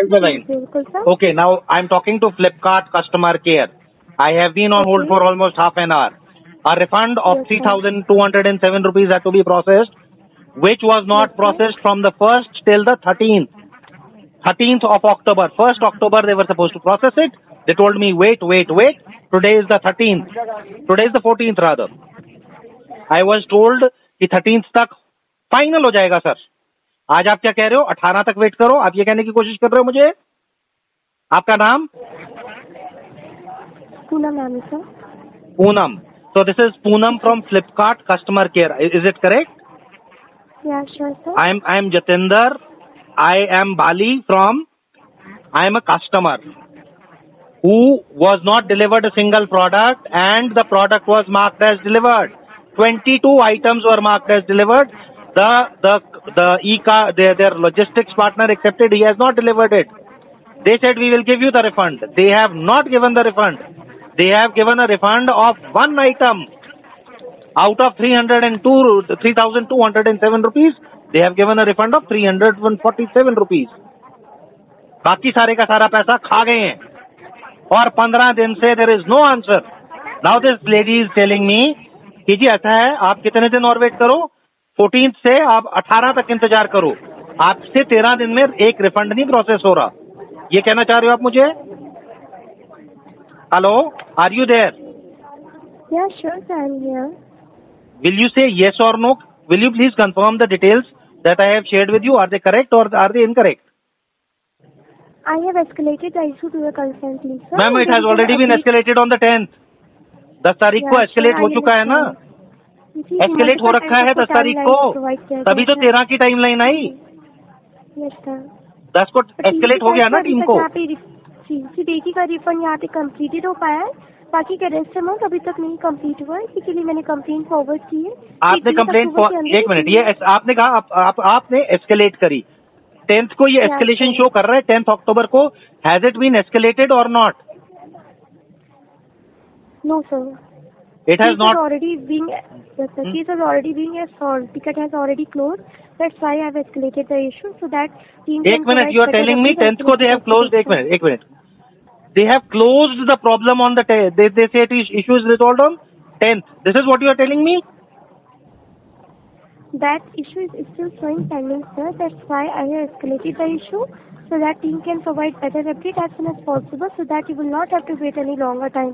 the line. Okay, now I'm talking to Flipkart customer care. I have been on hold for almost half an hour. A refund of 3,207 rupees had to be processed, which was not processed from the 1st till the 13th. 13th of October. 1st October they were supposed to process it. They told me wait. Today is the 13th. Today is the 14th rather. I was told कि 13th तक final हो जाएगा sir. आज आप क्या कह रहे हो? 18 तक वेट करो. आप ये कहने की कोशिश कर रहे हो मुझे? आपका नाम? पूनम नाम है sir. Poonam. So this is Poonam from Flipkart customer care. Is it correct? Yeah, sure sir. I am Jatinder. I am Bali from. I am a customer who was not delivered a single product and the product was marked as delivered. 22 items were marked as delivered. Their logistics partner accepted. He has not delivered it. They said we will give you the refund. They have not given the refund. They have given a refund of one item out of 3,207 rupees. They have given a refund of 347 rupees. बाकी सारे का सारा पैसा खा गए हैं और 15 दिन से there is no answer. Now this lady is telling me कि जी ऐसा है, आप कितने दिन और वेट करो, 14th से आप 18 तक इंतजार करो, आपसे 13 दिन में एक रिफंड नहीं प्रोसेस हो रहा. ये कहना चाह रहे हो आप मुझे? Hello, are you there? Yeah, sure sir, I'm here. Will you say yes or no? Will you please confirm the details that I have shared with you? Are they correct or are they incorrect? I have escalated the issue to the concerned team, sir. Ma'am, it has already been escalated on the 10th. 10 तारीख को escalate हो चुका है ना? Escalate हो रखा है 10 तारीख को, तभी तो 13 की टाइमलाइन आई. Yes sir. 10 को escalate हो गया ना टीम को. सिर्फ एक ही का रिफंड यहाँ पे कंप्लीटेड हो पाया है, बाकी का रेस्ट अमाउंट अभी तक नहीं कंप्लीट हुआ है, इसीलिए मैंने कंप्लेंट फॉरवर्ड की है. आपने कंप्लेंट, एक मिनट, ये आपने कहा आपने एस्केलेट करी 10th को, ये एस्केलेशन शो कर रहा है 10th अक्टूबर को. Has it been escalated or not? No sir, it has not already being case has already being solved. Ticket has already closed. That's why I have escalated the issue so that team. एक minute, you are telling me 10th को they have closed. एक minute, they have closed the problem on the they say issue is resolved on 10th. This is what you are telling me? That issue is still showing pending, sir. That's why I have escalated the issue so that team can provide better update as soon as possible so that you will not have to wait any longer time.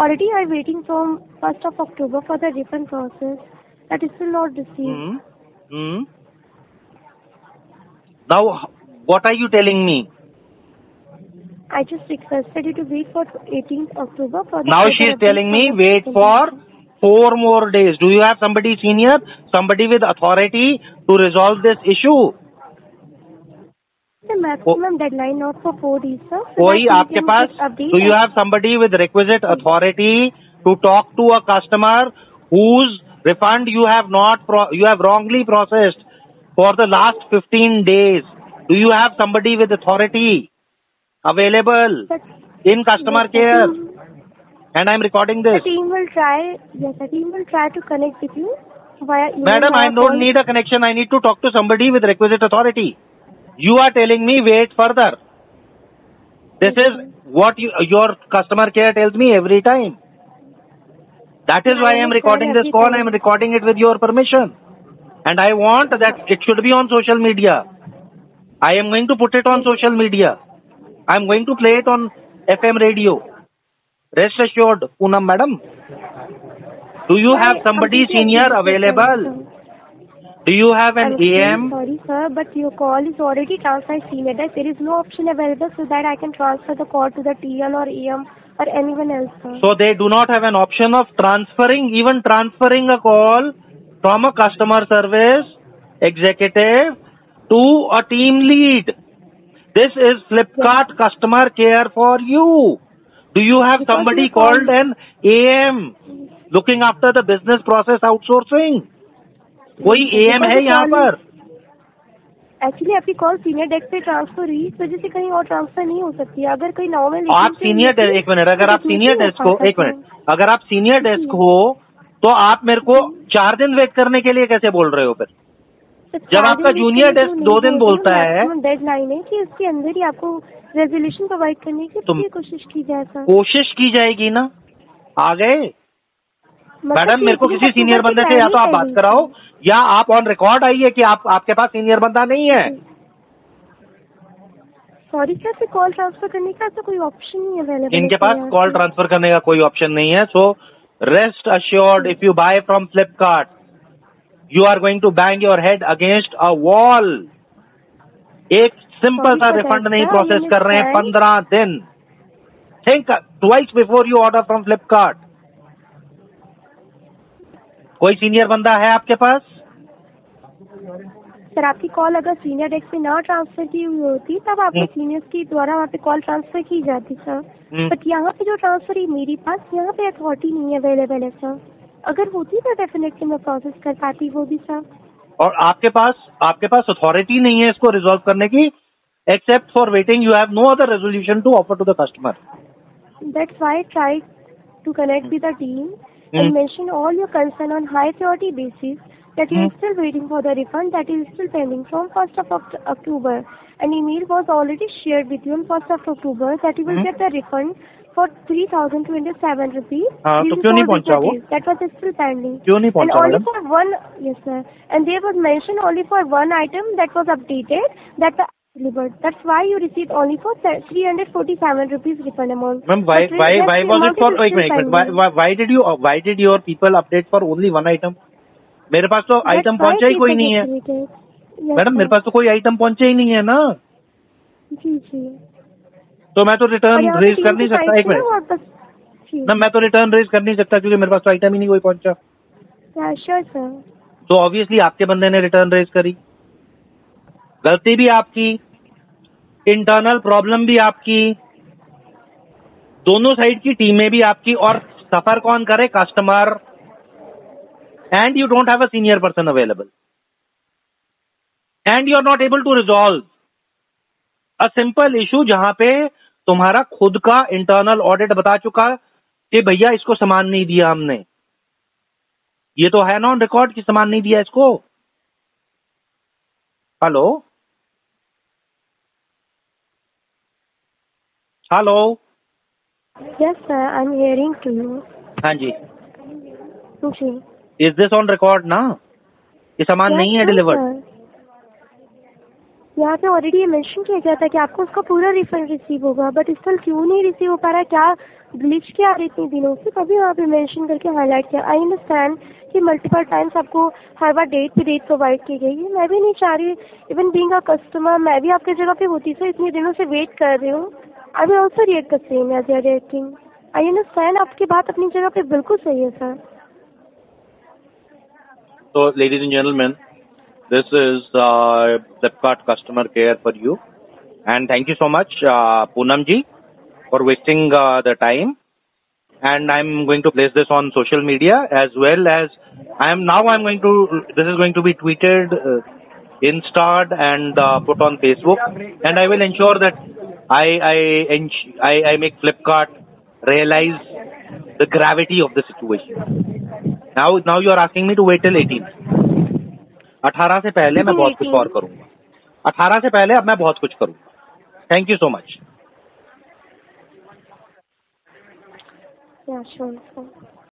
Already I am waiting from 1st of October for the refund process. That is still not received. Now, what are you telling me? I just requested you to wait for 18th October for the. Now she is telling me wait for 4 more days. Do you have somebody senior, somebody with authority to resolve this issue? The maximum deadline not for 4 days, sir. कोई आपके पास? Do you have somebody with requisite authority to talk to a customer whose refund you have wrongly processed for the last 15 days? Do you have somebody with authority available in customer care? And I am recording this. The team will try. Yes, the team will try to connect with you via email. Madam, I don't need a connection. I need to talk to somebody with requisite authority. You are telling me wait further. This is what your customer care tells me every time. That is why I am recording this call. I am recording it with your permission. And I want that it should be on social media. I am going to put it on social media. I am going to play it on FM radio. Rest assured, Poonam madam. Do you have somebody senior available? Do you have an AM? Sorry sir, but your call is already transferred senior desk. There is no option available so that I can transfer the call to the TL or AM or anyone else, sir. So they do not have an option of transferring a call from a customer service executive to a team lead. This is Flipkart customer care for you. Do you have somebody called an AM looking after the business process outsourcing? कोई AM है यहाँ पर? Actually आपकी call senior desk पे transfer हुई, इस वजह से कहीं और ट्रांसफर नहीं हो सकती है. अगर कोई नॉर्मल आप सीनियर एक मिनट, अगर आप सीनियर डेस्क हो, एक मिनट, अगर आप सीनियर डेस्क हो तो आप मेरे को 4 दिन वेट करने के लिए कैसे बोल रहे हो फिर? जब आपका जूनियर डेस्क 2 दिन बोलता है, डेडलाइन है कि इसके अंदर ही आपको रेजोल्यूशन प्रोवाइड करने की पूरी कोशिश की जाए सर। कोशिश की जाएगी ना। आ गए मैडम, मेरे को किसी सीनियर बंदे से या तो आप बात कराओ या आप ऑन रिकॉर्ड आइए कि आपके पास सीनियर बंदा नहीं है। सॉरी सर, फिर कॉल ट्रांसफर करने का ऐसा कोई ऑप्शन नहीं अवेलेबल। इनके पास कॉल ट्रांसफर करने का कोई ऑप्शन नहीं है। So rest assured, if you buy from Flipkart you are going to bang your head against a wall. एक सिंपल सा रिफंड नहीं प्रोसेस कर रहे हैं 15 दिन। Think twice before you order from Flipkart. कोई सीनियर बंदा है आपके पास? सर आपकी कॉल अगर सीनियर डेस्क पे ना ट्रांसफर की हुई होती तब आपके सीनियर्स के द्वारा वहाँ पे कॉल ट्रांसफर की जाती सर। बट यहाँ पे जो ट्रांसफर है मेरे पास, यहाँ पे अथॉरिटी नहीं अवेलेबल है सर। अगर होती तो डेफिनेटली मैं प्रोसेस कर पाती वो भी सर। और आपके पास अथॉरिटी नहीं है इसको रिजॉल्व करने की, except for waiting you have no other resolution to offer to the customer. That's why I tried to connect with the team and mention all your concern on high priority basis that you are still waiting for the refund that is still pending from 1st of October. An email was already shared with you on 1st of October that you will get the refund for 3,027 rupees. तो क्यों नहीं पहुंचा वो? That was still pending. क्यों नहीं पहुंचा and only for one, yes sir, and there was mention only for one item that was updated that the delivered. That's why you received only for 347 rupees refund amount. Ma'am, why was it for? Wait, why did your people update for only one item? मेरे पास तो item पहुंचा ही कोई नहीं है madam, मेरे पास तो कोई item पहुंचा ही नहीं है ना। जी जी। तो मैं तो रिटर्न रेज कर नहीं सकता। एक मिनट ना, मैं तो रिटर्न रेज कर नहीं सकता क्योंकि मेरे पास तो आइटम ही नहीं कोई पहुंचा। Sure sir. तो ऑब्वियसली आपके बंदे ने रिटर्न रेज करी, गलती भी आपकी, इंटरनल प्रॉब्लम भी आपकी, दोनों साइड की टीमें भी आपकी, और सफर कौन करे? Customer. And you don't have a senior person available and you are not able to resolve a simple issue जहां पे तुम्हारा खुद का इंटरनल ऑडिट बता चुका कि भैया इसको सामान नहीं दिया हमने। ये तो है नॉन रिकॉर्ड कि सामान नहीं दिया इसको। Hello hello. Yes sir, I am hearing to you. हाँ जी जी। इज दिस ऑन रिकॉर्ड ना? ये सामान नहीं है डिलीवर्ड। यहाँ पे ऑलरेडी ये मेंशन किया गया था कि आपको उसका पूरा रिफंड रिसीव होगा, बट इस साल क्यों नहीं रिसीव हो पा रहा? क्या ग्लिच क्या आ रही इतने दिनों से? कभी वहाँ पे मेंशन करके हाईलाइट किया। आई अंडरस्टैंड कि मल्टीपल टाइम्स आपको हर बार डेट पे डेट प्रोवाइड की गई है। मैं भी नहीं चाह रही, इवन बीइंग अ कस्टमर, मैं भी आपकी जगह पे होती सर, इतने दिनों से वेट कर रही हूँ। I will also react the same as you are reacting. I understand, आपकी बात अपनी जगह पे बिल्कुल सही है sir. So, ladies and gentlemen, this is Flipkart customer care for you, and thank you so much, Poonam ji, for wasting the time. And I'm going to place this on social media as well as I'm going to. This is going to be tweeted, installed, and put on Facebook. And I will ensure that I make Flipkart realize the gravity of the situation. Now you are asking me to wait till 18th. 18 से पहले मैं बहुत कुछ और करूंगा। 18 से पहले अब मैं बहुत कुछ करूंगा। Thank you so much. Yeah, sure.